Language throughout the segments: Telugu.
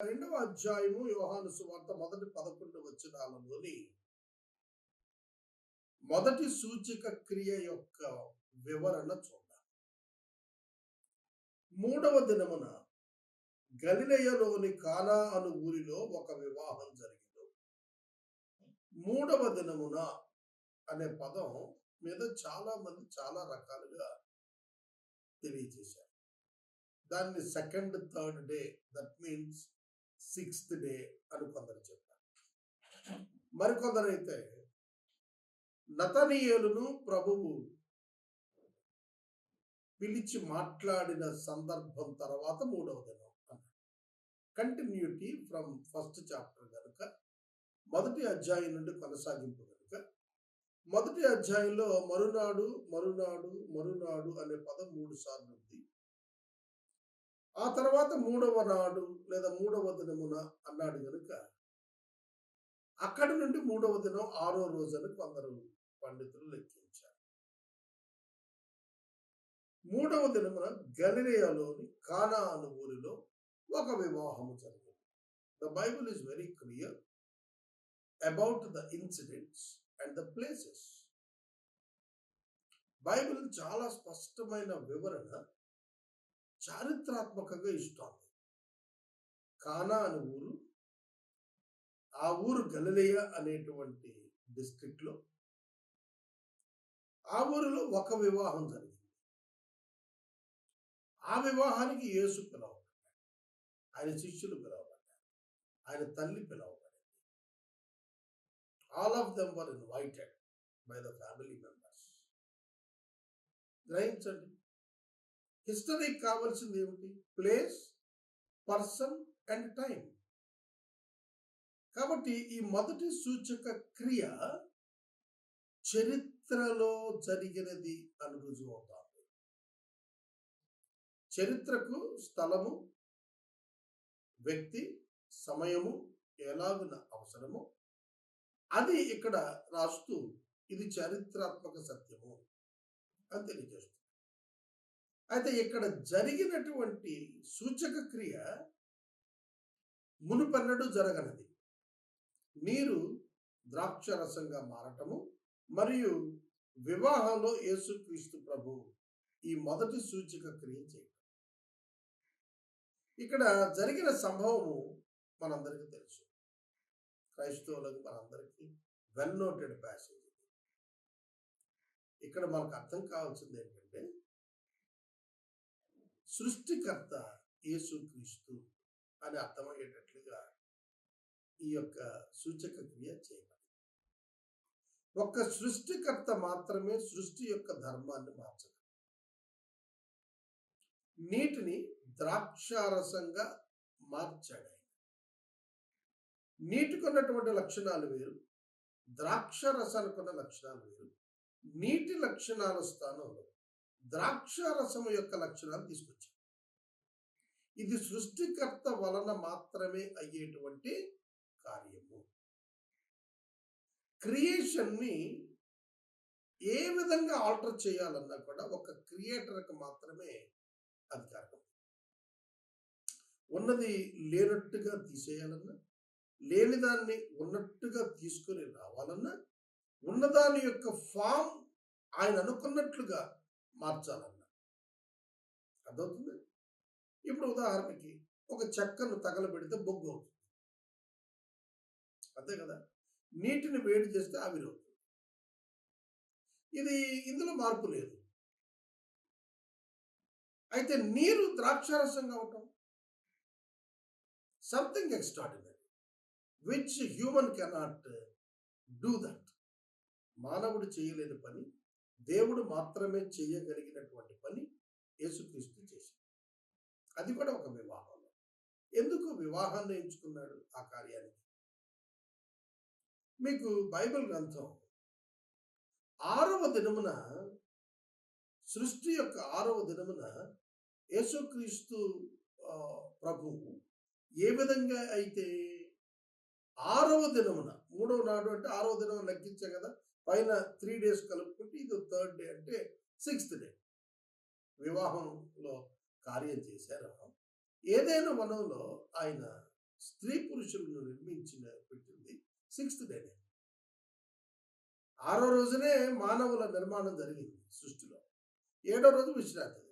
రెండవ అధ్యాయము యోహాను సువార్త మొదటి 11 వచనాలలోని మొదటి సూచక క్రియ యొక్క వివరణ చూద్దాం. మూడవ దినమున గలిలయలోని కానా అను ఊరిలో ఒక వివాహం జరిగింది. మూడవ దినమున అనే పదం మీద చాలా మంది చాలా రకాలుగా తెలియజేశారు. దాన్ని second third day, that means sixth day అని కొందరు చెప్పారు. మరికొందరైతే నతనీయేలును ప్రభువు పిలిచి మాట్లాడిన సందర్భం తర్వాత మూడవ దినం అన్నారు. కంటిన్యూటీ ఫ్రమ్ ఫస్ట్ చాప్టర్ కనుక, మొదటి అధ్యాయం నుండి కొనసాగింపు కనుక, మొదటి అధ్యాయంలో మరునాడు మరునాడు మరునాడు అనే పదం 3 సార్లు ఉంది. ఆ తర్వాత మూడవ నాడు లేదా మూడవ దినమున అన్నాడు కనుక అక్కడి నుండి మూడవ దినం 6వ రోజుని కొందరు పండితులు లెక్కించారు. మూడవ దినమున గలిలయలోని కానా అను ఊరిలో ఒక వివాహము జరిగింది. The Bible is very clear about the incidents and the places. Bible చాలా స్పష్టమైన వివరణ చారిత్రాత్మకంగా ఇస్తోంది. కానా అనే ఊరు, ఆ ఊరు గలిలయ అనేటువంటి డిస్ట్రిక్ట్ లో, ఆ ఊరిలో ఒక వివాహం జరిగింది. ఆ వివాహానికి యేసు పిలవబడ్డాడు, ఆయన శిష్యులు పిలవబడ్డారు, ఆయన తల్లి పిలవబడింది. All of them were invited by the family members. గ్రహించండి, హిస్టరీకి కావాల్సింది ఏమిటి? Place, person and time. కాబట్టి ఈ మొదటి సూచక క్రియ చరిత్రలో జరిగినది అని రుజువు అవుతుంది. చరిత్రకు స్థలము, వ్యక్తి, సమయము ఎలాగున అవసరము అది ఇక్కడ రాస్తూ ఇది చారిత్రాత్మక సత్యము అని తెలియజేస్తుంది. అయితే ఇక్కడ జరిగినటువంటి సూచక క్రియ మునుపెన్నడూ జరగనది. నీరు ద్రాక్షరసంగా మారటము మరియు వివాహంలో యేసుక్రీస్తు ప్రభు ఈ మొదటి సూచక క్రియ చేయటం. ఇక్కడ జరిగిన సంభవము మనందరికీ తెలుసు, క్రైస్తవులకు మనందరికీ వెల్ నోటెడ్ ప్యాసేజ్. ఇక్కడ మనకు అర్థం కావాల్సింది ఏంటంటే, సృష్టికర్త యేసుక్రీస్తు అని అర్థమయ్యేటట్లుగా ఈ యొక్క సూచక క్రియ చేయబడింది. ఒక్క సృష్టికర్త మాత్రమే సృష్టి యొక్క ధర్మాన్ని మార్చగలడు. నీటిని ద్రాక్షారసంగా మార్చాడు. నీటికి ఉన్నటువంటి లక్షణాలు వేరు, ద్రాక్షారసానికి ఉన్న లక్షణాలు వేరు. నీటి లక్షణాల స్థానంలో ద్రాక్షారసము యొక్క లక్షణాలు తీసుకొచ్చాడు. ఇది సృష్టికర్త వలన మాత్రమే అయ్యేటువంటి కార్యము. క్రియేషన్ ని ఏ విధంగా ఆల్టర్ చేయాలన్నా కూడా ఒక క్రియేటర్కి మాత్రమే అధికారం. ఉన్నది లేనట్టుగా తీసేయాలన్నా, లేని దాన్ని ఉన్నట్టుగా తీసుకొని రావాలన్నా, ఉన్నదాని యొక్క ఫామ్ ఆయన అనుకున్నట్లుగా మార్చాలన్నా. అర్థమవుతుంది? ఇప్పుడు ఉదాహరణకి ఒక చెక్కను తగలబెడితే బొగ్గు అవుతుంది, అంతే కదా? నీటిని వేడి చేస్తే ఆవిరవుతుంది. ఇందులో మార్పు లేదు. అయితే నీరు ద్రాక్షారసం కావటం something extraordinary which human cannot do that. మానవుడు చేయలేని పని, దేవుడు మాత్రమే చేయగలిగినటువంటి పని యేసుక్రీస్తు చేశాడు. అది కూడా ఒక వివాహంలో. ఎందుకు వివాహాన్ని ఎంచుకున్నాడు ఆ కార్యానికి? మీకు బైబిల్ గ్రంథం 6వ దినమున, సృష్టి యొక్క 6వ దినమున యేసుక్రీస్తు ప్రభువు ఏ విధంగా అయితే 6వ దినమున, 3వ నాడు అంటే 6వ దినం లెక్కించే కదా, పైన 3 days కలుపుకుంటే ఇది 3rd day అంటే 6th day వివాహంలో కార్యం చేశారు. ఏదైనా వనంలో ఆయన స్త్రీ పురుషులను పెట్టింది 6th డేనే. 6వ రోజునే మానవుల నిర్మాణం జరిగింది సృష్టిలో. 7వ రోజు విశ్రాంతి.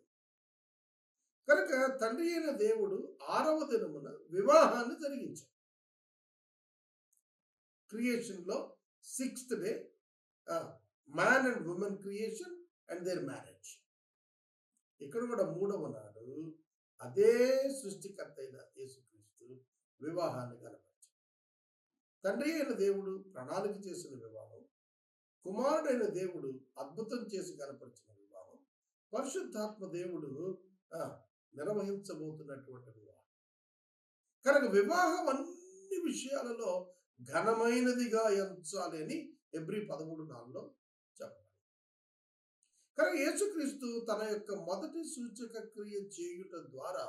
కనుక తండ్రి అయిన దేవుడు 6వ దినమున వివాహాన్ని జరిగించాడు. క్రియేషన్లో 6th day man and women creation and their marriage. ఇక్కడ కూడా 3వ నాడు అదే సృష్టికర్త అయిన యేసుక్రీస్తు వివాహాన్ని కనపరిచాడు. తండ్రి అయిన దేవుడు ప్రణాళిక చేసిన వివాహం, కుమారుడైన దేవుడు అద్భుతం చేసి కనపరిచిన వివాహం, పరిశుద్ధాత్మ దేవుడు నిర్వహించబోతున్నటువంటి వివాహం. కనుక వివాహం అన్ని విషయాలలో ఘనమైనదిగా ఎంచాలి అని హెబ్రీ 13:4లో చెప్పాలి. కనుక యేసుక్రీస్తు తన యొక్క మొదటి సూచక క్రియ చేయుట ద్వారా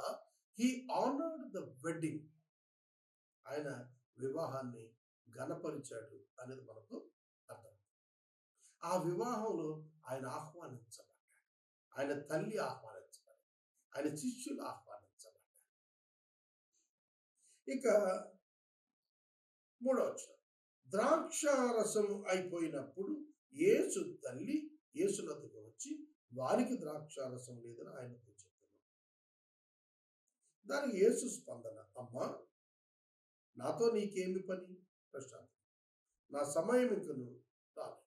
హీ ఆనర్డ్ ద వెడ్డింగ్. ఆయన వివాహాన్ని ఘనపరిచాడు అనేది మనకు అర్థం. ఆ వివాహంలో ఆయన ఆహ్వానించబడ్డాడు, ఆయన తల్లి ఆహ్వానించబడ్డాడు, ఆయన శిష్యులు ఆహ్వానించబడ్డాడు. ఇక 3వ వచనం, ద్రాక్షారసం అయిపోయినప్పుడు యేసు తల్లి యేసునొద్దకు వచ్చి వారికి ద్రాక్షారసం లేదని ఆయనతో చెప్తున్నాడు. దానికి యేసు స్పందన, అమ్మా నాతో నీకేమి పని? ప్రశాంత్, నా సమయం ఇంక నువ్వు రాలేదు.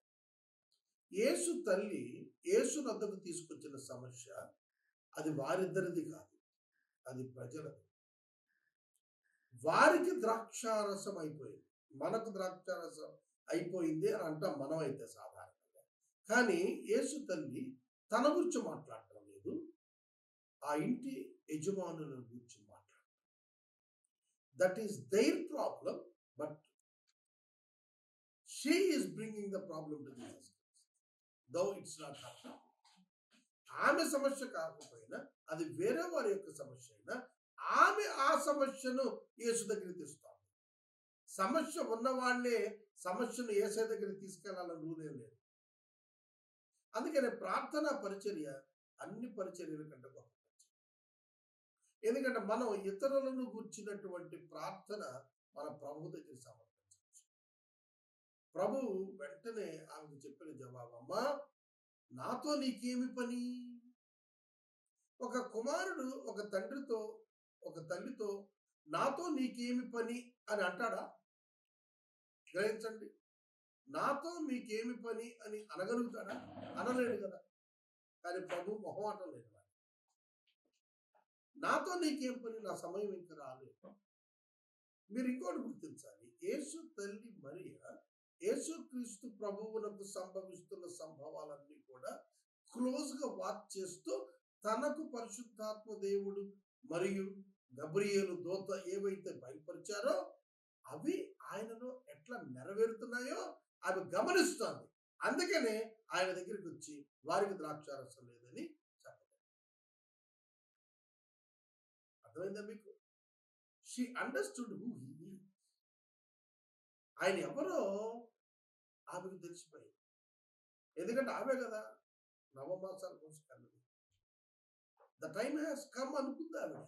యేసు తల్లి యేసునొద్దకు తీసుకొచ్చిన సమస్య అది వారిద్దరిది కాదు, అది ప్రజలది. వారికి ద్రాక్షారసం అయిపోయింది, మనకు ద్రాక్షారసం అయిపోయింది అని అంటాం మనమైతే సాధారణంగా. కానీ యేసు తల్లి తన గురించి మాట్లాడటం లేదు, ఆ ఇంటి యజమానుల గురించి మాట్లాడటం. That is their problem, but she is bringing the problem to Jesus Christ, though it's not her problem. ఆమె సమస్య కాకపోయినా అది వేరే వారి యొక్క సమస్య అయినా ఆమె ఆ సమస్యను యేసు దగ్గరికి తెస్తాం. సమస్య ఉన్నవాళ్లే సమస్యను యేసు దగ్గరికి తీసుకెళ్లాలని రూలేం లేదు. అందుకనే ప్రార్థనా పరిచర్య అన్ని పరిచర్యల కంటే గొప్ప పరిచర్య. ఎందుకంటే మనం ఇతరులను గుర్చినటువంటి ప్రార్థన మన ప్రభు దగ్గర సమర్పించవచ్చు. ప్రభువు వెంటనే ఆమెకు చెప్పిన జవాబు, అమ్మా నాతో నీకేమి పని? ఒక కుమారుడు ఒక తండ్రితో ఒక తల్లితో నాతో నీకేమి పని అని అంటాడా? గ్రహించండి, నాతో మీకేమి పని అని అనగలుగుతాడా? అనలేడు కదా. కానీ ప్రభు మొహమాటం లేదు. నాతో నీకేం పని, నా సమయం ఇంకా రాలేదు. మీరు ఇంకోటి గుర్తించాలి, యేసు తల్లి మరియ యేసుక్రీస్తు ప్రభువులకు సంభవిస్తున్న సంభవాలన్నీ కూడా క్లోజ్గా వాచ్ చేస్తూ తనకు పరిశుద్ధాత్మ దేవుడు మరియు గబ్రియేలు దూత ఏవైతే బయలుపరిచారో అవి ఆయనలో ఎట్లా నెరవేరుతున్నాయో ఆమె గమనిస్తోంది. అందుకనే ఆయన దగ్గరికి వచ్చి వారికి ద్రాక్షారసం లేదని చెప్పలేదు. అర్థమైందా మీకు? She understood who he is. ఆయన ఎవరో ఆమెకు తెలిసిపోయింది. ఎందుకంటే ఆమె కదా నవమాసాల కోసం కన్నది. ద టైమ్ హ్యాస్ కమ్ అనుకుంది ఆమె.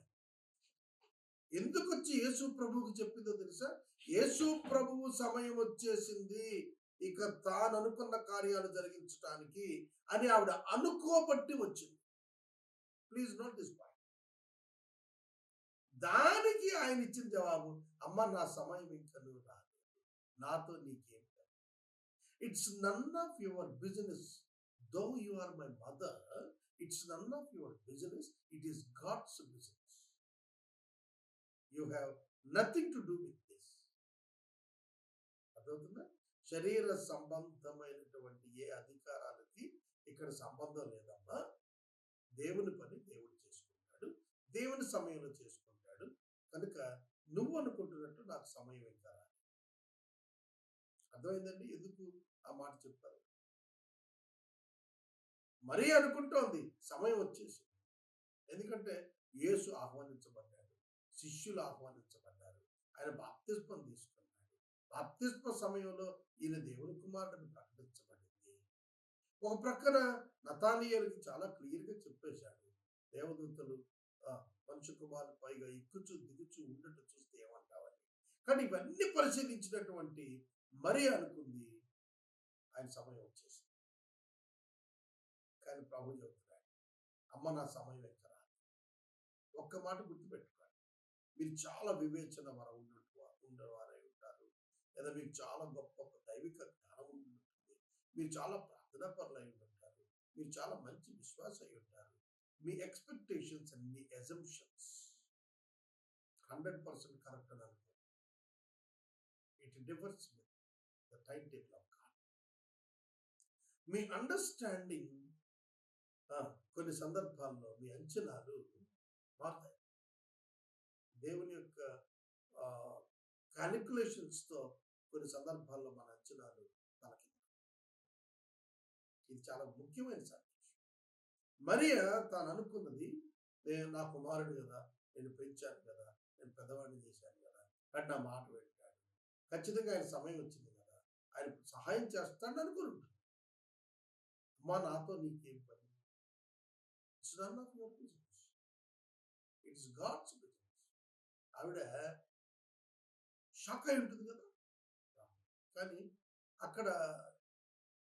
ఎందుకు వచ్చి యేసు ప్రభువుకి చెప్పిందో తెలుసా? యేసు ప్రభువు సమయం వచ్చేసింది ఇక తాను అనుకున్న కార్యాలు జరిగించడానికి అని ఆవిడ అనుకోబట్టి వచ్చింది. Please note this point. దానికి ఆయన ఇచ్చిన జవాబు, అమ్మ నా సమయం ఇంకా నువ్వు రాదు, నాతో నీకేం పని? It's none of your business, though you are my mother, it's none of your business, it is God's business. You have nothing to do with this. అర్థమవుతుందా? శరీర సంబంధమైనటువంటి ఏ అధికారాలకి ఇక్కడ సంబంధం లేదమ్మా. దేవుని పని దేవుడు చేసుకుంటాడు, దేవుని సమయంలో చేసుకుంటాడు. కనుక నువ్వు అనుకుంటున్నట్టు నాకు సమయం ఇంకా రాదు. అర్థమైందండి ఎందుకు ఆ మాట చెప్తారు? మరీ అనుకుంటోంది సమయం వచ్చేసి. ఎందుకంటే యేసు ఆహ్వానించబడ్డాడు, శిష్యులు ఆహ్వానించబడ్డారు, ఆయన బాప్తిస్మం తీసుకున్నాడు. బాప్తిస్మ సమయంలో ఈయన దేవుని కుమారుడిని ప్రకటించబడింది. ఒక ప్రక్కన నతానియేలుకి చాలా క్లియర్గా చెప్పేశాడు, దేవదూతలు మనుష్య కుమారుడు పైగా ఎక్కుచు దిగుచు ఉండటం చూస్తే ఏమంటావని. కానీ ఇవన్నీ పరిశీలించినటువంటి మరి అనుకుంది ఆయన సమయం వచ్చేసింది. కానీ ప్రభు చెబుతున్నాడు, అమ్మ నా సమయం ఎక్కరా. ఒక్క మాట గుర్తుపెట్టుకోండి, మీరు చాలా వివేచన వరం ఉండేవారై ఉంటారు, లేదా మీకు చాలా గొప్ప దైవిక జ్ఞానం ఉంటుంది, మీరు చాలా ప్రార్థనా పరులై ఉంటారు, మీరు చాలా మంచి విశ్వాస అయి ఉంటారు. మీ ఎక్స్పెక్టేషన్స్ అండ్ మీ అజంప్షన్స్ 100% కరెక్ట్ అని అనుకో. It differs with the time table of God. మీ అండర్స్టాండింగ్ కొన్ని సందర్భాల్లో మీ అంచనాలు మారుతాయి. దేవుని యొక్క క్యాలిక్యులేషన్స్తో కొన్ని సందర్భాల్లో మన అంచనాలు తనకి. ఇది చాలా ముఖ్యమైన సందేశం. మరియా తాను అనుకున్నది, నేను నా కుమారుడు కదా, నేను పెంచాను కదా, నేను పెద్దవాడిని చేశాను కదా, అంటే నా మాట వింటాడు, ఖచ్చితంగా ఆయన సమయం వచ్చింది కదా, ఆయన సహాయం చేస్తాడు అనుకుంటుంది. అమ్మా నాతో నీకేం పని, it's not of your business, it's God's business. ఆవిడ షాక్ అయి ఉంటుంది కదా. కానీ అక్కడ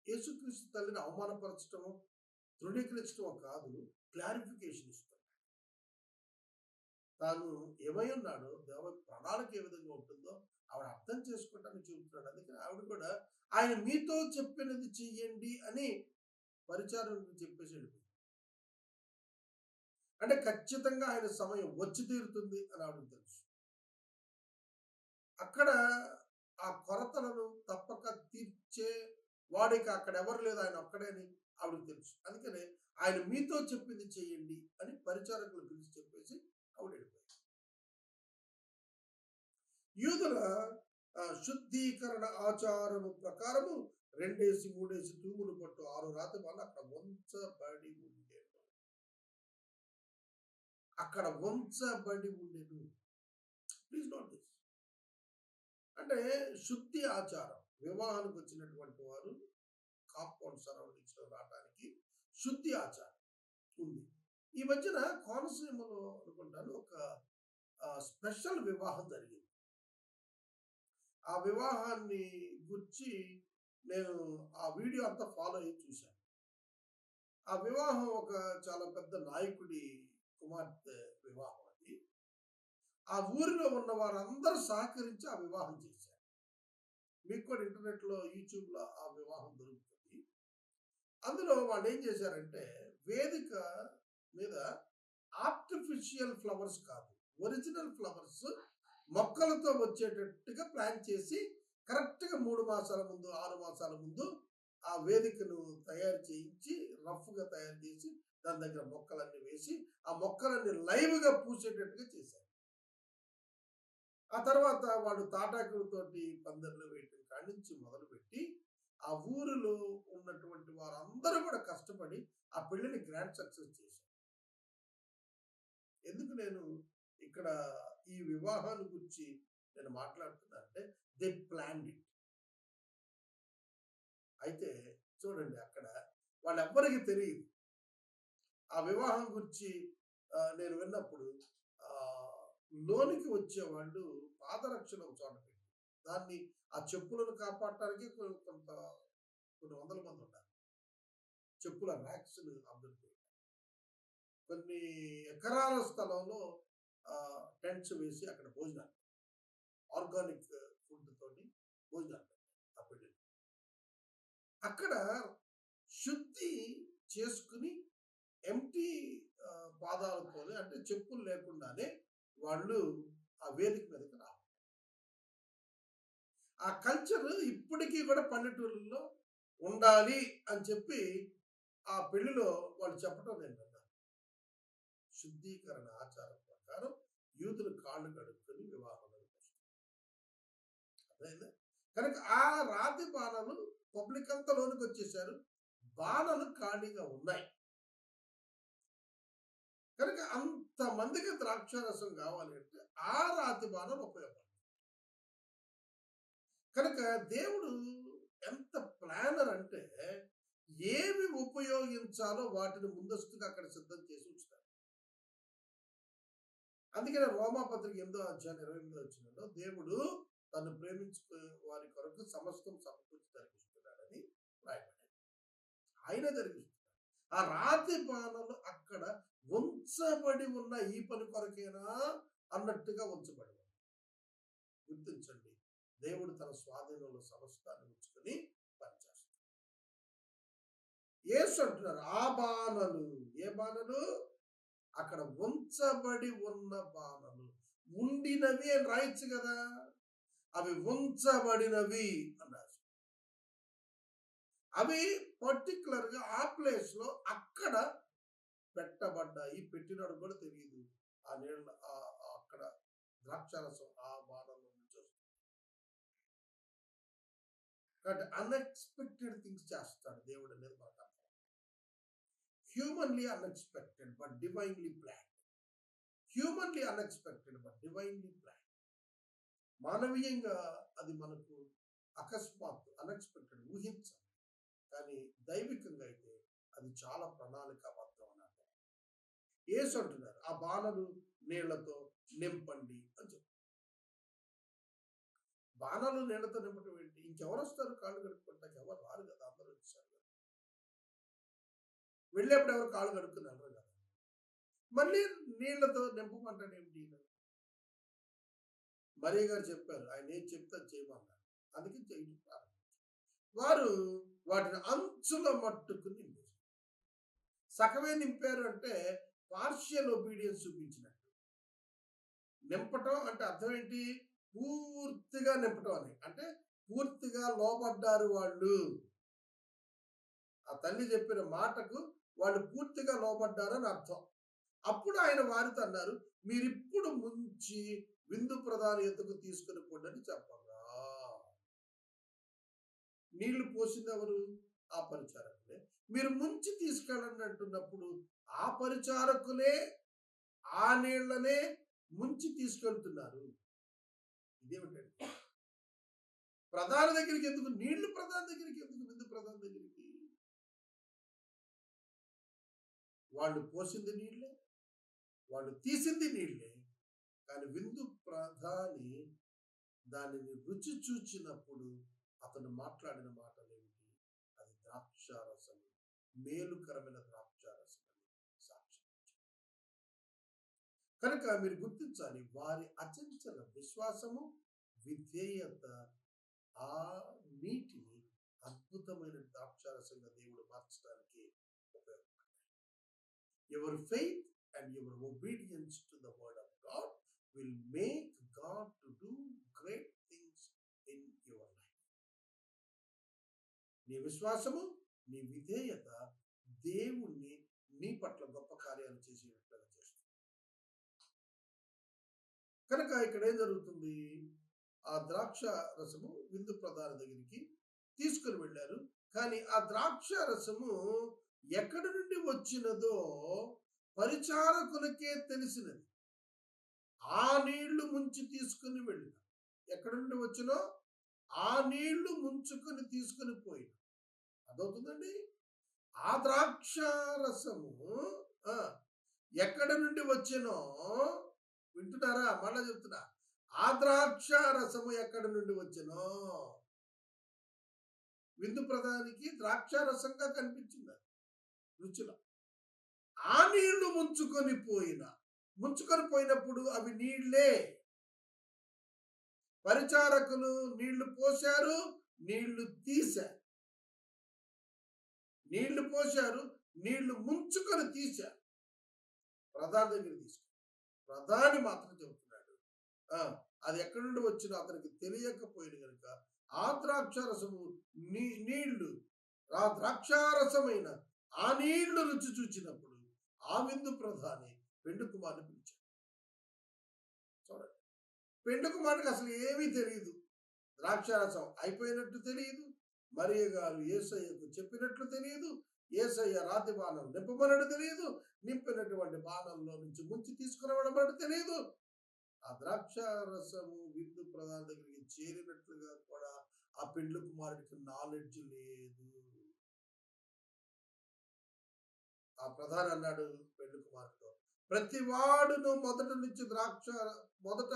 యేసుక్రీస్తు తల్లిని అవమానపరచడము, తృణీకరించడమో కాదు, క్లారిఫికేషన్ ఇస్తాడు. తాను ఏమై ఉన్నాడో, దేవ ప్రణాళిక ఏ విధంగా ఉంటుందో ఆవిడ అర్థం చేసుకోవటానికి చెబుతున్నాడు. అందుకని ఆవిడ కూడా ఆయన మీతో చెప్పినది చెయ్యండి అని పరిచారం చెప్పేసి వెళ్ళిపోయింది. అంటే ఖచ్చితంగా ఆయన సమయం వచ్చి తీరుతుంది అని ఆవిడకి తెలుసు. అక్కడ ఆ కొరతలను తప్పక తీర్చే వాడికి అక్కడ ఎవరు లేదు, ఆయన ఒక్కడే అని ఆవిడకి తెలుసు. అందుకనే ఆయన మీతో చెప్పింది చెయ్యండి అని పరిచారకులు పిలిచి చెప్పేసి ఆవిడ వెళ్ళిపోయింది. యూదుల శుద్ధీకరణ ఆచారము ప్రకారము 2-3 తూములు పట్టు 6 రాత్రి వల్ల అక్కడ వంచబడి ఉండేను. అక్కడ వంచబడి ఉండేను. Please note this. అంటే శుద్ధి ఆచారం, వివాహానికి వచ్చినటువంటి వారు కాంపౌండ్ సరౌండింగ్స్ లో రావడానికి శుద్ధి ఆచారం ఉంది. ఈ మధ్యన కోనసీమలో అనుకుంటాను ఒక స్పెషల్ వివాహం జరిగింది. ఆ వివాహాన్ని గురించి నేను ఆ వీడియో అంతా ఫాలో అయ్యి చూశాను. ఆ వివాహం ఒక చాలా పెద్ద నాయకుడి కుమార్తె వివాహం అది. ఆ ఊరిలో ఉన్న వారందరూ సహకరించి ఆ వివాహం చేశారు. మీకు కూడా ఇంటర్నెట్లో, యూట్యూబ్లో ఆ వివాహం దొరుకుతుంది. అందులో వాళ్ళు ఏం చేశారంటే, వేదిక మీద ఆర్టిఫిషియల్ ఫ్లవర్స్ కాదు, ఒరిజినల్ ఫ్లవర్స్ మొక్కలతో వచ్చేటట్టుగా ప్లాన్ చేసి కరెక్ట్గా 3 మాసాల ముందు, 6 మాసాల ముందు ఆ వేదికను తయారు చేయించి, రఫ్గా తయారు చేసి దాని దగ్గర మొక్కలన్నీ వేసి ఆ మొక్కలన్నీ లైవ్గా పూసేటట్టుగా చేశారు. ఆ తర్వాత వాళ్ళు తాటాకులతోటి పందిర్లు వేయటం కాడి నుంచి మొదలుపెట్టి ఆ ఊరిలో ఉన్నటువంటి వారందరూ కూడా కష్టపడి ఆ పెళ్లిని గ్రాండ్ సక్సెస్ చేశారు. ఎందుకు నేను ఇక్కడ ఈ వివాహాల గురించి నేను మాట్లాడుతున్నా అంటే, దే ప్లాన్డ్ ఇట్. అయితే చూడండి, అక్కడ వాళ్ళెవ్వరికి తెలియదు ఆ వివాహం గురించి. నేను విన్నప్పుడు లోనికి వచ్చేవాళ్ళు పాదరక్షణ ఒక చోట పెట్టి దాన్ని ఆ చెప్పులను కాపాడటానికి కొన్ని వందల మంది ఉంటారు. చెప్పుల ర్యాక్స్ అమ్ముతారు. కొన్ని ఎకరాల స్థలంలో టెంట్స్ వేసి అక్కడ భోజనాలు, ఆర్గానిక్ ఫుడ్ తోటి భోజనాలు ఆ పెళ్లి. అక్కడ శుద్ధి చేసుకుని ఎంటీ పాదాలతోనే, అంటే చెప్పులు లేకుండానే వాళ్ళు ఆ వేదిక మీదకి రావాలి. ఆ కల్చర్ ఇప్పటికీ కూడా పల్లెటూరులో ఉండాలి అని చెప్పి ఆ పెళ్లిలో వాళ్ళు చెప్పడం నేను విన్నాను. శుద్ధీకరణ ఆచారం ప్రకారం యూదులు కాళ్ళు కడుక్కొని వివాహంలో అర్థమైందా? కనుక ఆ రాతి బాణలు పబ్లిక్ అంతా లోనికి వచ్చేసారు. బాణలు ఖాళీగా ఉన్నాయి. కనుక అంతమందికి ద్రాక్షారసం కావాలి అంటే ఆ రాతి బాణలు ఉపయోగపడుతుంది. కనుక దేవుడు ఎంత ప్లానర్ అంటే, ఏమి ఉపయోగించాలో వాటిని ముందస్తుగా అక్కడ సిద్ధం చేసి ఉంచుతాడు. అందుకనే రోమాపత్రిక 8వ అధ్యాయం 28వ వచనంలో దేవుడు తను ప్రేమించుకునే వారి కొరకు సమస్తం సమకూర్చి జరిగిస్తున్నాడని రాయబడింది. ఆయన జరిగిస్తున్నాడు. ఆ రాతి బాణలు అక్కడ ఉంచబడి ఉన్న ఈ పని కొరకేనా అన్నట్టుగా ఉంచబడి ఉంది. గుర్తించండి, దేవుడు తన స్వాధీనంలో సమస్తాన్ని ఉంచుకొని పనిచేస్తాడు. యేసు అంటున్నారు ఆ బాణలు, ఏ బాణలు? అక్కడ ఉంచబడి ఉన్న బాణలు, ఉండినవి అని రాయొచ్చు కదా, అవి ఉంచబడినవి అన్నారు. అవి పర్టికులర్ గా ఆ ప్లేస్ లో అక్కడ పెట్టబడ్డాయి. పెట్టినాడు కూడా తెలియదు. ఆ నీళ్ళ అక్కడ ద్రాక్షారసం ఆ బాణంలో నుంచి వస్తుంది. కాబట్టి అన్ఎక్స్పెక్టెడ్ థింగ్స్ చేస్తాడు దేవుడు అనేది మనకు అర్థం. Humanly unexpected but divinely plan. Humanly unexpected but divinely plan. మానవీయంగా అది మనకు అకస్మాత్తు, అన్ఎక్స్పెక్టెడ్, ఊహించాలి. కానీ దైవికంగా అయితే అది చాలా ప్రణాళికాబద్ధం అని అర్థం. యేసు అంటున్నారు ఆ బాణలు నీళ్లతో నింపండి అని చెప్పి. బాణలు నీళ్లతో నింపటం ఏంటి? ఇంకెవరు వస్తారు కాళ్ళు కడుక్కుంటాక? ఎవరు రారు కదా, అందరూ వచ్చారు కదా. వెళ్ళేప్పుడు ఎవరు కాళ్ళు కడుక్కుని వెళ్ళరు కదా. మళ్ళీ నీళ్లతో నింపమంటాడు ఏమిటి? మరియ గారు చెప్పారు, ఆయన ఏం చెప్తే చేయమన్నారు. అందుకే చేయడం ప్రారంభించారు. వారు వాటిని అంచుల మట్టుకు నింపారు. సగమే నింపారు అంటే పార్షియల్ ఒబీడియన్స్ చూపించినట్టు. నింపటం అంటే అర్థం ఏంటి? పూర్తిగా నింపటం అని. అంటే పూర్తిగా లోబడ్డారు వాళ్ళు. ఆ తల్లి చెప్పిన మాటకు వాళ్ళు పూర్తిగా లోబడ్డారు అని అర్థం. అప్పుడు ఆయన వారితో అన్నారు, మీరిప్పుడు ముంచి విందు ప్రధాని ఎత్తుకు తీసుకుని పోండి చెప్పగా. నీళ్లు పోసింది ఎవరు? ఆ పరిచారకులే. మీరు ముంచి తీసుకెళ్ళండి అంటున్నప్పుడు ఆ పరిచారకులే ఆ నీళ్లనే ముంచి తీసుకెళ్తున్నారు. ఇదేమిటండి? ప్రధాన దగ్గరికి ఎందుకు నీళ్లు? ప్రధాన దగ్గరికి ఎందుకు? విందు ప్రధాన దగ్గరికి వాళ్ళు పోసింది నీళ్లే, వాళ్ళు తీసింది నీళ్లే. కానీ విందు ప్రధాని దానిని రుచి చూచినప్పుడు అతను మాట్లాడిన మాటలు ఏమిటి? అది ద్రాక్షారసం, మేలుకరమైన ద్రాక్షారసం సాక్ష్యం. కనుక మీరు గుర్తించాలి, వారి అచంచల విశ్వాసము, విధేయత ఆ నీటిని అద్భుతమైన ద్రాక్షారసంగా దేవుడు మార్చడానికి ఉపయోగపడ్డాయి. Your faith and your obedience to the word of God will make God to do great things in your life. నీ విశ్వాసము, నీ విధేయత దేవుణ్ణి నీ పట్ల గొప్ప కార్యాలు చేసేటట్లుగా చేస్తుంది. కనుక ఇక్కడ ఏం జరుగుతుంది? ఆ ద్రాక్ష రసము విందు ప్రధాన దగ్గరికి తీసుకుని వెళ్ళారు. కానీ ఆ ద్రాక్ష రసము ఎక్కడి నుండి వచ్చినదో పరిచారకులకే తెలిసినది. ఆ నీళ్లు ముంచి తీసుకుని వెళ్ళిన, ఎక్కడి నుండి వచ్చినో ఆ నీళ్లు ముంచుకొని తీసుకుని పోయిన. అదవుతుందండి. ఆ ద్రాక్షారసము ఎక్కడి నుండి వచ్చినో, వింటున్నారా? మళ్ళా చెప్తున్నా, ఆ ద్రాక్షారసము ఎక్కడి నుండి వచ్చినో. విందు ప్రధానికి ద్రాక్షారసంగా కనిపించింది రుచిలో. ఆ నీళ్లు ముంచుకొని పోయినప్పుడు అవి నీళ్లే. పరిచారకులు నీళ్లు పోశారు, నీళ్లు తీశారు. నీళ్లు పోశారు, నీళ్లు ముంచుకొని తీశారు. ప్రధాని దగ్గర తీసుకు. ప్రధాని మాత్రం చెబుతున్నాడు అది ఎక్కడి నుండి వచ్చినా అతనికి తెలియకపోయిన కనుక ఆ ద్రాక్షారసము నీళ్లు, ఆ ద్రాక్షారసమైన ఆ నీళ్లు రుచి చూచినప్పుడు ఆ విందు ప్రధాని పెండు కుమారుని పిలిచాడు. చూడండి, పెండు కుమారుడికి అసలు ఏమీ తెలియదు. ద్రాక్షారసం అయిపోయినట్టు తెలియదు. మరియ గారు యేసయ్యకు చెప్పినట్లు తెలియదు. యేసయ్య రాతి బాణం నింపమన్నట్టు తెలియదు. నింపినటువంటి బాణంలో నుంచి ముంచి తీసుకురావడం తెలియదు. ఆ ద్రాక్షారసము విందు ప్రధాని దగ్గరికి చేరినట్లుగా కూడా ఆ పెండ్లి కుమారుడికి నాలెడ్జ్ లేదు. ఆ ప్రధాని అన్నాడు పెండ్లి కుమారుడితో, ప్రతి వాడును మొదట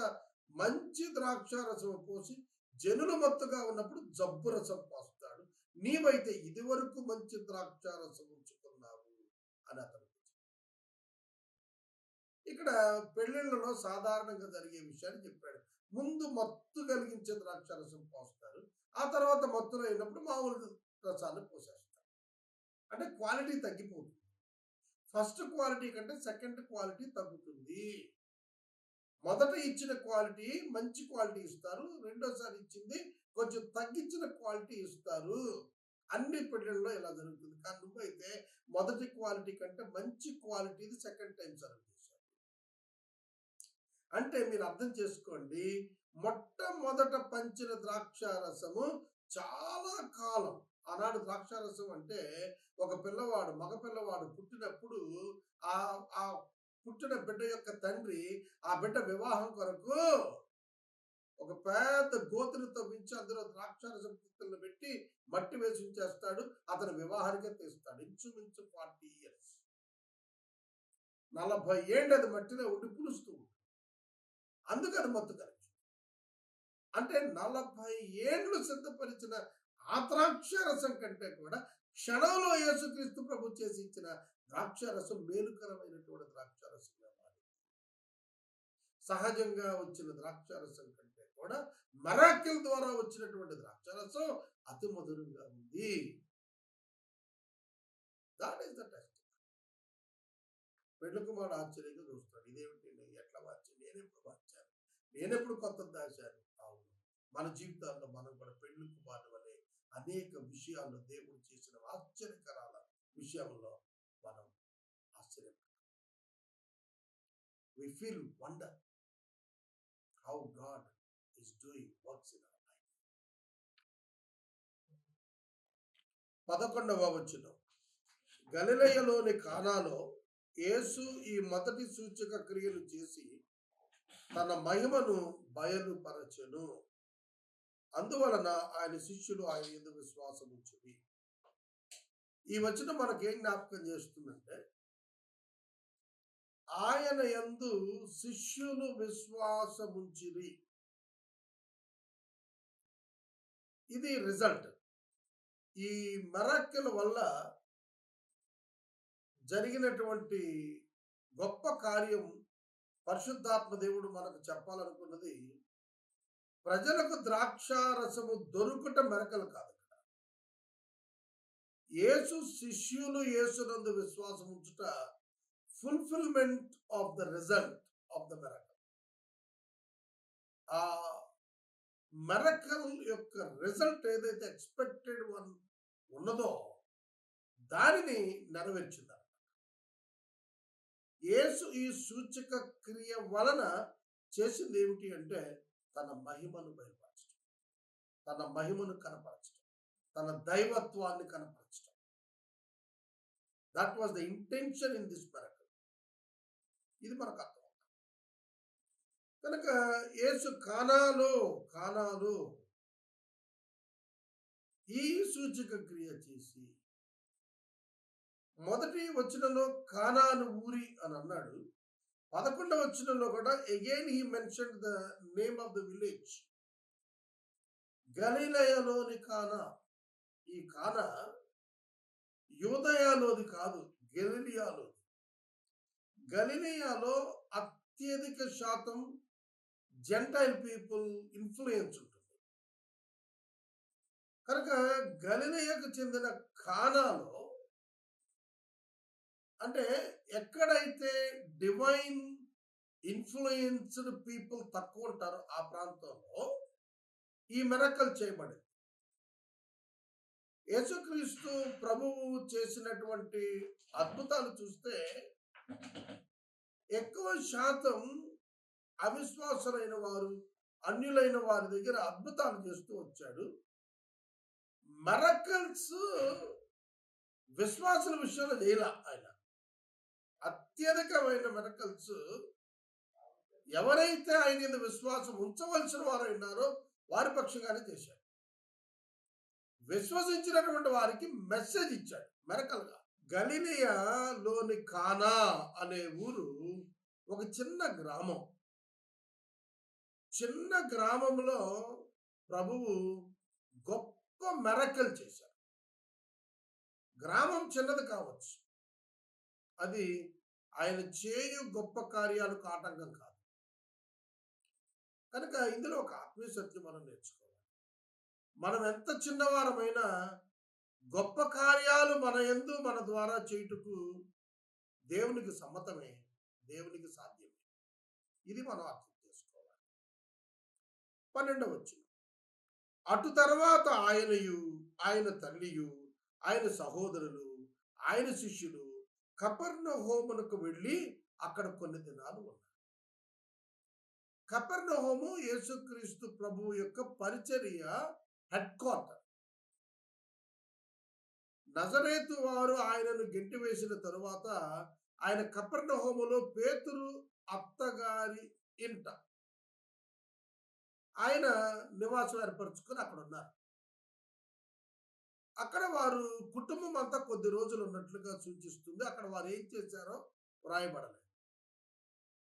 మంచి ద్రాక్షారసం పోసి జనులు మత్తుగా ఉన్నప్పుడు జబ్బు రసం పోస్తాడు. నీవైతే ఇదివరకు మంచి ద్రాక్షారసం ఉంచుకున్నావు అని అతను. ఇక్కడ పెళ్లిళ్లలో సాధారణంగా జరిగే విషయాన్ని చెప్పాడు. ముందు మత్తు కలిగించే ద్రాక్షారసం పోస్తారు, ఆ తర్వాత మత్తులో అయినప్పుడు మామూలు రసాన్ని పోసేస్తారు. అంటే క్వాలిటీ తగ్గిపోతుంది. ఫస్ట్ క్వాలిటీ కంటే సెకండ్ క్వాలిటీ తగ్గుతుంది. మొదట ఇచ్చిన క్వాలిటీ మంచి క్వాలిటీ ఇస్తారు, రెండోసారి ఇచ్చింది కొంచెం తగ్గించిన క్వాలిటీ ఇస్తారు. అన్ని పెళ్లిళ్ళలో ఇలా జరుగుతుంది. కానీ నువ్వైతే మొదటి క్వాలిటీ కంటే మంచి క్వాలిటీది సెకండ్ టైం సర్వ్ చేశారు. అంటే మీరు అర్థం చేసుకోండి, మొట్టమొదట పంచిన ద్రాక్షారసము చాలా కాలం. ఆనాడు ద్రాక్షారసం అంటే ఒక పిల్లవాడు, మగ పిల్లవాడు పుట్టినప్పుడు ఆ పుట్టిన బిడ్డ యొక్క తండ్రి ఆ బిడ్డ వివాహం కొరకు ఒక పెద్ద గోతులు తవ్వించి అందులో ద్రాక్షారసం పుత్తలను పెట్టి మట్టి వేసి ఉంచేస్తాడు. అతను వివాహానికే తీస్తాడు. ఇంచుమించు 40 years, 40 ఏళ్ళు అది మట్టిలో ఉండి పులుస్తూ ఉంటుంది. అందుకని మత్తు కలిగి, అంటే 40 ఏళ్ళు సిద్ధపరిచిన ఆ ద్రాక్షారసం కంటే కూడా క్షణంలో యేసుక్రీస్తు ప్రభు చేసి ఇచ్చిన ద్రాక్షారసం మేలుకరమైనటువంటి ద్రాక్షారసంగా మారింది. సహజంగా వచ్చిన ద్రాక్షారసం కంటే కూడా మిరాకిల్ ద్వారా వచ్చినటువంటి ద్రాక్షారసం అతి మధురంగా ఉంది. That is the test. పెళ్లి కుమారుడు ఆశ్చర్యంగా చూస్తాడు, ఇదేమిటి ఎట్లా మార్చాను, నేనెప్పుడు కొత్త దాచాను. అవును, మన జీవితాల్లో మనం కూడా పెళ్లి కుమారుడు వలె అనేక విషయాల్లో దేవుడు చేసిన ఆశ్చర్యకరాల విషయంలో మనం ఆశ్చర్యపడతాం. We feel wonder how God is doing works in our life. 11వ వచనం, గలిలయలోని కానాలో యేసు ఈ మొదటి సూచక క్రియలు చేసి తన మహిమను బయలుపరచెను. అందువలన ఆయన శిష్యులు ఆయన యందు విశ్వాసం ఉంచిరి. ఈ వచనం మనకేం జ్ఞాపకం చేస్తుందంటే, ఆయన యందు శిష్యులు విశ్వాసముంచిరి. ఇది రిజల్ట్. ఈ మిరాకిల్ వల్ల జరిగినటువంటి గొప్ప కార్యం పరిశుద్ధాత్మ దేవుడు మనకు చెప్పాలనుకున్నది, ప్రజలకు ద్రాక్షారసము దొరుకుట మిరకల్ కాదు. యేసు శిష్యులు యేసునందు విశ్వాసం ఉంచుట fulfilment of the result of the miracle. ఆ మిరకల్ యొక్క రిజల్ట్ ఏదైతే ఎక్స్పెక్టెడ్ వన్ ఉన్నదో దానిని నెరవేర్చింది. యేసు ఈ సూచక క్రియ వలన చేసింది ఏమిటి అంటే, తన మహిమను బయలుపరచడం, తన మహిమను కనపరచడం, తన దైవత్వాన్ని కనపరచడం. That was the intention in this miracle. ఇది మనకు అర్థం. కనుక యేసు కానాలో ఈ సూచక క్రియ చేసి, మొదటి వచనంలో కానాను ఊరి అని అన్నాడు. 11వ వచనంలో కూడా again he mention the name of the village, గలిలయలోని కానా. ఈ కానా యూదయలోది కాదు, గలిలియాలోది. గలిలియాలో అత్యధిక శాతం జెంటైల్ పీపుల్ ఇన్ఫ్లుయెన్స్ ఉంటుంది. కనుక గలిలయకు చెందిన కానాలో, అంటే ఎక్కడైతే డివైన్ ఇన్ఫ్లుయెన్స్డ్ పీపుల్ తక్కువ ఉంటారో ఆ ప్రాంతంలో ఈ మిరకల్ చేయబడింది. యేసుక్రీస్తు ప్రభువు చేసినటువంటి అద్భుతాలు చూస్తే ఎక్కువ శాతం అవిశ్వాసులైన వారు, అన్యులైన వారి దగ్గర అద్భుతాలు చేస్తూ వచ్చాడు. మిరకల్స్ విశ్వాసుల విషయంలో చేయలే. ఆయన అత్యధికమైన మిరకల్స్ ఎవరైతే ఆయన మీద విశ్వాసం ఉంచవలసిన వారు ఉన్నారో వారి పక్షంగానే చేశాడు. విశ్వసించినటువంటి వారికి మెసేజ్ ఇచ్చాడు మిరకల్గా. గలిలయలోని కానా అనే ఊరు ఒక చిన్న గ్రామం. చిన్న గ్రామంలో ప్రభువు గొప్ప మెరకల్ చేశారు. గ్రామం చిన్నది కావచ్చు, అది ఆయన చేయు గొప్ప కార్యాలకు ఆటంకం కాదు. కనుక ఇందులో ఒక ఆత్మీయ సత్యం మనం నేర్చుకోవాలి. మనం ఎంత చిన్నవారమైనా గొప్ప కార్యాలు మన యందు మన ద్వారా చేయుటకు దేవునికి సమ్మతమే, దేవునికి సాధ్యమే. ఇది మనం అర్థం చేసుకోవాలి. 12వ వచనం. అటు తర్వాత ఆయనయు, ఆయన తల్లియు, ఆయన సహోదరులు, ఆయన శిష్యులు కపెర్నహూమునకు వెళ్ళి అక్కడ కొన్ని దినాలు ఉన్నారు. కపెర్నహూము యేసుక్రీస్తు ప్రభువు యొక్క పరిచర్య హెడ్ క్వార్టర్. నజరేతు వారు ఆయనను గెంటివేసిన తరువాత ఆయన కపెర్నహూములో పేతురు అత్తగారి ఇంట ఆయన నివాసం ఏర్పరచుకొని అక్కడ ఉన్నారు. అక్కడ వారు కుటుంబం అంతా కొద్ది రోజులు ఉన్నట్లుగా సూచిస్తుంది. అక్కడ వారు ఏం చేశారో వ్రాయబడలేదు.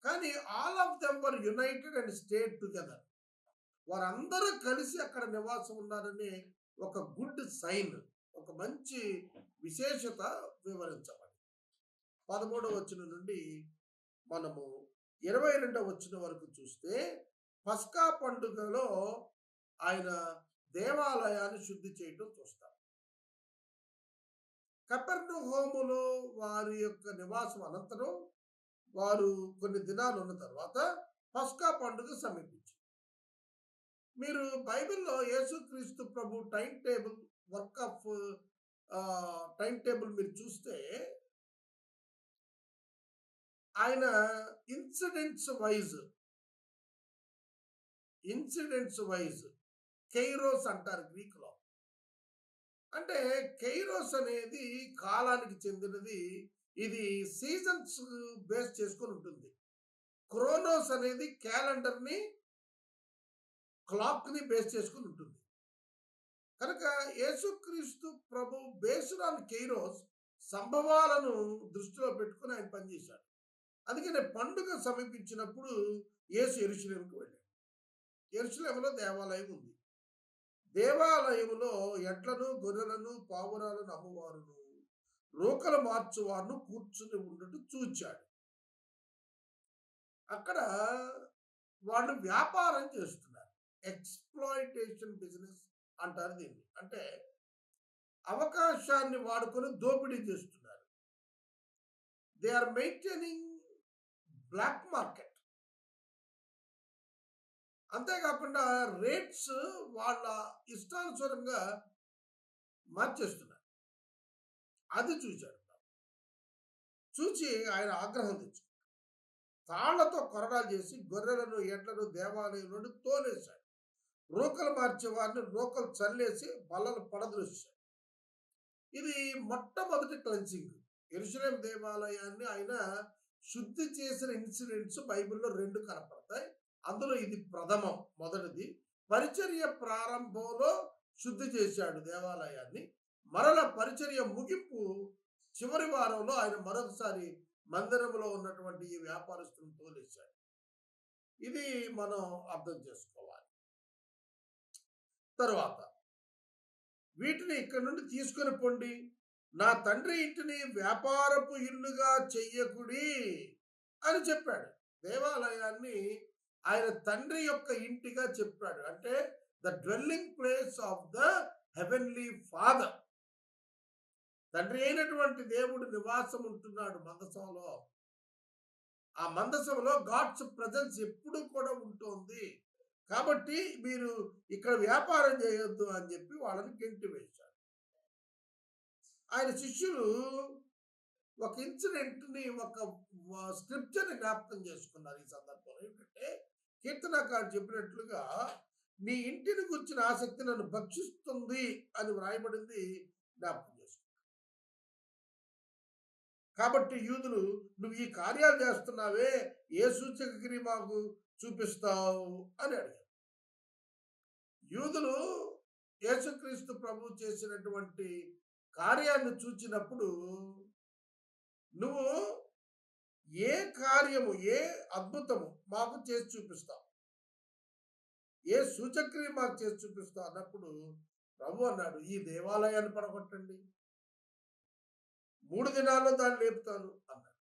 కానీ all of them were united and stayed together. వారందరూ కలిసి అక్కడ నివాసం ఉన్నారనే ఒక గుడ్ సైన్, ఒక మంచి విశేషత వివరించబడింది. 13వ వచనం నుండి మనము 22వ వచనం వరకు చూస్తే, పస్కా పండుగలో ఆయన దేవాలయాన్ని శుద్ధి చేయటం చూస్తాం. కపెర్నహూములో వారి యొక్క నివాసం అనంతరం వారు కొన్ని దినాలు ఉన్న తర్వాత పస్కా పండుగ సమీపించింది. మీరు బైబిల్లో యేసుక్రీస్తు ప్రభు time table, work of time table మీరు చూస్తే ఆయన ఇన్సిడెంట్స్ వైజ్ కెయిరోస్ అంటారు గ్రీకులో. అంటే కెయిరోస్ అనేది కాలానికి చెందినది. ఇది సీజన్స్ బేస్ చేసుకొని ఉంటుంది. క్రోనోస్ అనేది క్యాలెండర్ని, క్లాక్ని బేస్ చేసుకుని ఉంటుంది. కనుక యేసుక్రీస్తు ప్రభు బేస్డ్ ఆన్ కెయిరోస్ సంభవాలను దృష్టిలో పెట్టుకుని ఆయన పనిచేశాడు. అందుకనే పండుగ సమీపించినప్పుడు యేసు యెరూషలేముకు వెళ్ళాడు. యెరూషలేములో దేవాలయం ఉంది. దేవాలయములో ఎడ్లను, గొర్రెలను, పావురాలను అమ్మువారును, రోకలు మార్చువారును కూర్చుని ఉండటం చూచాడు. అక్కడ వాళ్ళు వ్యాపారం చేస్తున్నారు. ఎక్స్‌ప్లాయిటేషన్ బిజినెస్ అంటారు దీన్ని. అంటే అవకాశాన్ని వాడుకొని దోపిడీ చేస్తున్నారు. They are maintaining black market. అంతేకాకుండా రేట్స్ వాళ్ళ ఇష్టానుసారంగా మార్చేస్తున్నారు. అది చూశాడు. చూచి ఆయన ఆగ్రహం తెచ్చుకున్నాడు. తాళ్లతో కొరడాలు చేసి గొర్రెలను, ఎడ్లను దేవాలయం నుండి తోలేశాడు. రోకలు మార్చే వారిని రోకలు చల్లేసి బల్లలు పడద్రోశాడు. ఇది మొట్టమొదటి క్లెన్సింగ్. యెరూషలేం దేవాలయాన్ని ఆయన శుద్ధి చేసిన ఇన్సిడెంట్స్ బైబిల్లో 2 కనపడతాయి. అందులో ఇది ప్రథమం, మొదటిది. పరిచర్య ప్రారంభంలో శుద్ధి చేశాడు దేవాలయాన్ని. మరల పరిచర్య ముగింపు చివరి వారంలో ఆయన మరొకసారి మందిరంలో ఉన్నటువంటి ఈ వ్యాపారస్తులను తోలేశాడు. ఇది మనం అర్థం చేసుకోవాలి. తరువాత వీటిని ఇక్కడి నుండి తీసుకొని పొండి, నా తండ్రి ఇంటిని వ్యాపారపు ఇల్లుగా చెయ్యకుడి అని చెప్పాడు. దేవాలయాన్ని ఆయన తండ్రి యొక్క ఇంటిగా చెప్పాడు. అంటే the dwelling place of the heavenly father. తండ్రి అయినటువంటి దేవుడు నివాసం ఉంటున్నాడు మందసంలో. ఆ మందసంలో గాడ్స్ ప్రజెన్స్ ఎప్పుడు కూడా ఉంటుంది. కాబట్టి మీరు ఇక్కడ వ్యాపారం చేయొద్దు అని చెప్పి వాళ్ళని గెంటి వేశాడు. ఆయన శిష్యులు ఒక ఇన్సిడెంట్ని, ఒక స్క్రిప్చర్ని జ్ఞాపకం చేసుకున్నారు. ఈ సందర్భంలో ఏంటంటే, కీర్తనకారుడు చెప్పినట్లుగా నీ ఇంటిని గురించిన ఆసక్తి నన్ను భక్షిస్తుంది అని వ్రాయబడింది జ్ఞాపకం చేసుకున్నారు. కాబట్టి యూదులు, నువ్వు ఈ కార్యాలు చేస్తున్నావే, ఏ సూచక క్రియ మాకు చూపిస్తావు అని అడిగారు. యూదులు యేసుక్రీస్తు ప్రభు చేసినటువంటి కార్యాన్ని చూచినప్పుడు, నువ్వు ఏ కార్యము, ఏ అద్భుతము మాకు చేసి చూపిస్తావు, ఏ సూచక్రియ మాకు చేసి చూపిస్తావు అన్నప్పుడు ప్రభు అన్నాడు, ఈ దేవాలయాన్ని పడగొట్టండి, 3 దినాల్లో దాన్ని లేపుతాను అన్నాడు.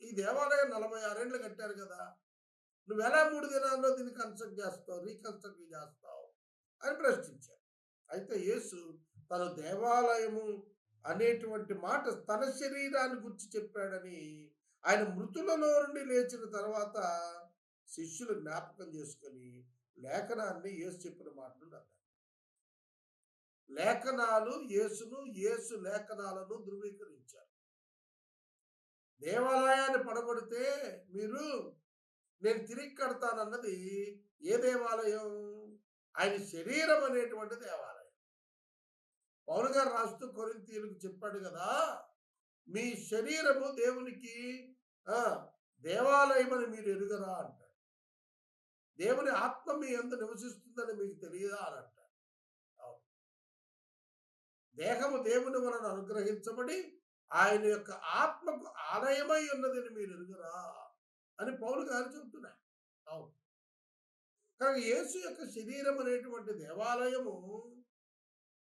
ఈ దేవాలయం 46 ఏళ్ళు కట్టారు కదా, నువ్వెలా 3 దినాల్లో దీన్ని రీకన్స్ట్రక్ట్ చేస్తావు అని ప్రశ్నించారు. అయితే యేసు తన దేవాలయము అనేటువంటి మాట తన శరీరాన్ని గురించి చెప్పాడని, ఆయన మృతులలో నుండి లేచిన తర్వాత శిష్యులు జ్ఞాపకం చేసుకొని లేఖనాన్ని యేసు చెప్పిన మాటలు అన్నారు. లేఖనాలు యేసు లేఖనాలను ధృవీకరించారు. దేవాలయాన్ని పడగొడితే నేను తిరిగి కడతానన్నది ఏ దేవాలయం? ఆయన శరీరం అనేటువంటి దేవాలయం. పౌలు గారు రాస్తూ కొరింథీయులకు చెప్పాడు కదా, మీ శరీరము దేవునికి దేవాలయం అని మీరు ఎరుగరా అంటాడు. దేవుని ఆత్మ మీ యందు నివసిస్తుందని మీకు తెలియదా అని అంటాడు. దేహము దేవుని వలన అనుగ్రహించబడి ఆయన యొక్క ఆత్మకు ఆలయమై ఉన్నదని మీరు ఎరుగురా అని పౌలు గారు చెబుతున్నారు. అవును, కానీ యేసు యొక్క శరీరం అనేటువంటి దేవాలయము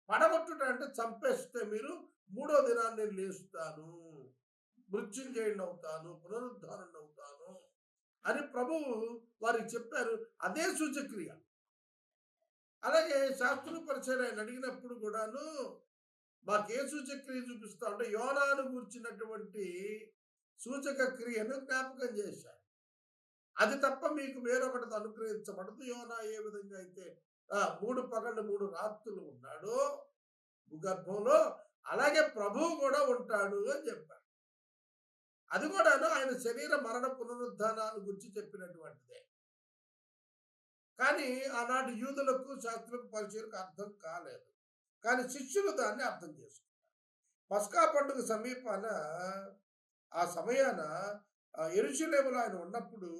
పడగొట్టుట అంటే చంపేస్తే మీరు 3వ దినాన్ని నేను లేస్తాను, మృత్యుంజయుడిని అవుతాను, పునరుద్ధారుణ్ణి అవుతాను అని ప్రభువు వారికి చెప్పారు. అదే సూచక్రియ. అలాగే శాస్త్రుల పరిచయం ఆయన అడిగినప్పుడు కూడాను మాకే సూచక్రియ చూపిస్తా ఉంటే యోనాను కూర్చున్నటువంటి సూచక క్రియను జ్ఞాపకం చేశారు. అది తప్ప మీకు వేరొకటి అనుగ్రహించబడదు. యోనా ఏ విధంగా అయితే 3 పగళ్ళు 3 రాత్రులు ఉన్నాడు భూగర్భంలో, అలాగే ప్రభువు కూడా ఉంటాడు అని చెప్పాడు. అది కూడాను ఆయన శరీర మరణ పునరుద్ధానాల గురించి చెప్పినటువంటిదే. కానీ ఆనాటి యూదులకు శాస్త్రులకు పరిచయకు అర్థం కాలేదు. కానీ శిష్యులు దాన్ని అర్థం చేసుకున్నారు. పస్కా పండుగ సమీపాన ఆ సమయాన యెరూషలేములో ఆయన ఉన్నప్పుడు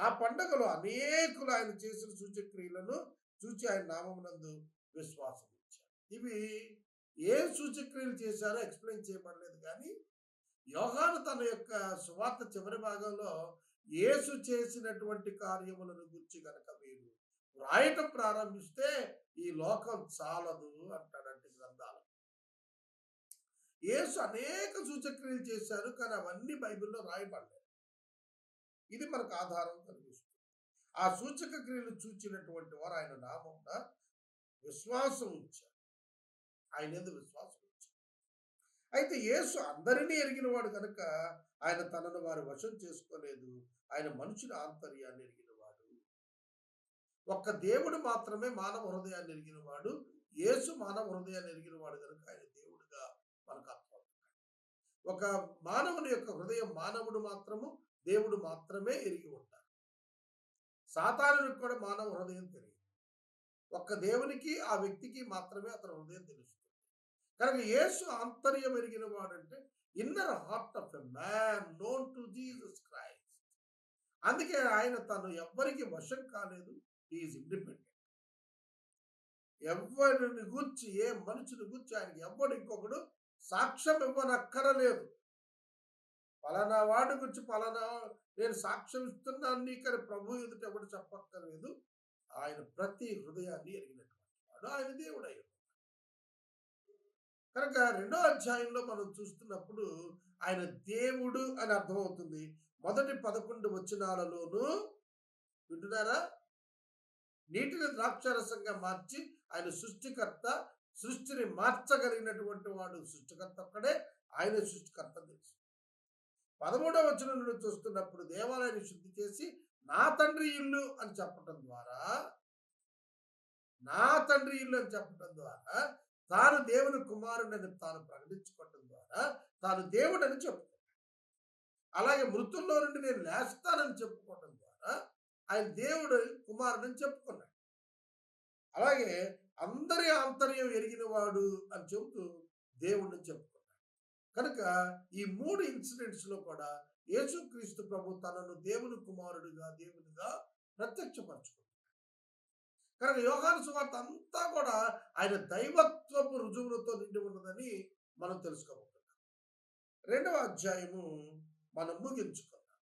ఆ పండుగలో అనేకులు ఆయన చేసిన సూచక్రియలను చూచి ఆయన నామమునందు విశ్వాసం ఇచ్చారు. ఇవి ఏ సూచక్రియలు చేశారో ఎక్స్ప్లెయిన్ చేయబడలేదు. కానీ యోహాను తన యొక్క సువార్త చివరి భాగంలో యేసు చేసినటువంటి కార్యములను గురించి కనుక మీరు రాయటం ప్రారంభిస్తే ఈ లోకం చాలదు అంటాడంటే గ్రంథాలు. యేసు అనేక సూచక్రియలు చేశారు, కానీ అవన్నీ బైబిల్లో రాయబడలేదు. ఇది మనకు ఆధారం కలిగిస్తుంది. ఆ సూచక క్రియలు చూచినటువంటి వారు ఆయన నామమున విశ్వాసం ఉంచారు. ఆయన ఎందుకు విశ్వాసం ఉంచారు? అయితే యేసు అందరినీ ఎరిగిన వాడు కనుక ఆయన తనను వారు వశం చేసుకోలేదు. ఆయన మనుషుల ఆంతర్యాన్ని ఎరిగిన వాడు. ఒక్క దేవుడు మాత్రమే మానవ హృదయాన్ని ఎరిగిన వాడు. యేసు మానవ హృదయాన్ని ఎరిగిన వాడు కనుక ఆయన దేవుడుగా మనకు అర్థమవుతున్నాడు. ఒక మానవుని యొక్క హృదయం మానవుడు మాత్రము, దేవుడు మాత్రమే ఎరిగి ఉంటారు. సాతానునికి కూడా మానవ హృదయం తెలియదు. ఒక్క దేవునికి ఆ వ్యక్తికి మాత్రమే అతని హృదయం తెలుస్తుంది. కనుక యేసు ఆంతర్యం ఎరిగిన వాడంటే inner heart of a man known to Jesus Christ. అందుకే ఆయన తను ఎవ్వరికి వశం కాలేదు. Is independent. ఎవరిని గూర్చి ఏ మనుషుని గూర్చి ఆయనకి ఎవ్వడు ఇంకొకడు సాక్ష్యం ఇవ్వనక్కరలేదు. పలానా వాడి గురించి పలానా నేను సాక్ష్యం ఇస్తున్నాను నీకని ప్రభు ఎదుట ఎవడు చెప్పక్కర్లేదు. ఆయన ప్రతి హృదయాన్ని ఎరిగినటువంటి వాడు. ఆయన దేవుడు అయ్యాడు. కనుక 2వ అధ్యాయంలో మనం చూస్తున్నప్పుడు ఆయన దేవుడు అని అర్థమవుతుంది. మొదటి 11 వచనాలలోనూ వింటున్నారా, నీటిని ద్రాక్షారసంగా మార్చి ఆయన సృష్టికర్త, సృష్టిని మార్చగలిగినటువంటి వాడు సృష్టికర్త ఒక్కడే. ఆయన సృష్టికర్త తెలుసు. 13వ వచనం నుండి చూస్తున్నప్పుడు దేవాలయాన్ని శుద్ధి చేసి నా తండ్రి ఇల్లు అని చెప్పటం ద్వారా, నా తండ్రి ఇల్లు అని చెప్పటం ద్వారా తాను దేవుని కుమారుడని తాను ప్రకటించుకోవటం ద్వారా తాను దేవుడని చెప్పుకున్నాడు. అలాగే మృతుల్లో నుండి నేను లేస్తానని చెప్పుకోవటం ద్వారా ఆయన దేవుడు కుమారుడని చెప్పుకున్నాడు. అలాగే అందరి ఆంతర్యం ఎరిగిన వాడు అని చెబుతూ దేవుడిని చెప్పుకున్నాడు. కనుక ఈ 3 ఇన్సిడెంట్స్ లో కూడా యేసుక్రీస్తు ప్రభు తనను దేవుని కుమారుడిగా, దేవునిగా ప్రత్యక్షపరచుకున్నాడు. కనుక యోహాను సువార్త అంతా కూడా ఆయన దైవత్వపు రుజువులతో నిండి ఉన్నదని మనం తెలుసుకోబోతున్నాం. 2వ అధ్యాయము మనం ముగించుకోవాలి.